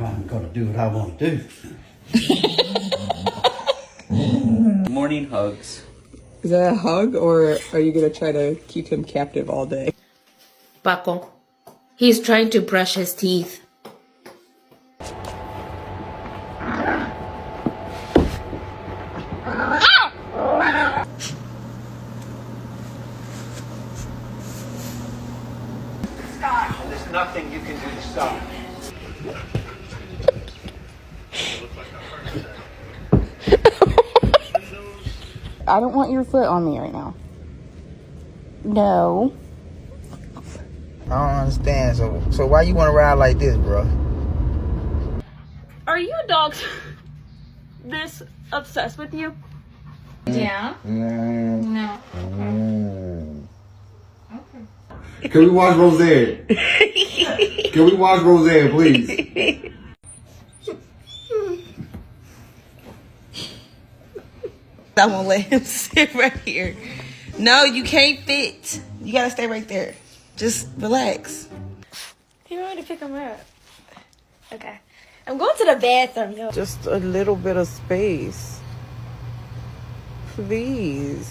I've got to do what I want to do. Morning hugs. Is that a hug, or are you gonna try to keep him captive all day? Paco, he's trying to brush his teeth. There's nothing you can do to stop. I don't want your foot on me right now. No. I don't understand. So why you want to ride like this, bro? Are you dogs this obsessed with you? Yeah. No. Can we watch Roseanne? Can we watch Roseanne, please? I'm gonna let him sit right here. No, you can't fit. You gotta stay right there. Just relax. You want me to pick him up? Okay. I'm going to the bathroom. Yo. Just a little bit of space. Please.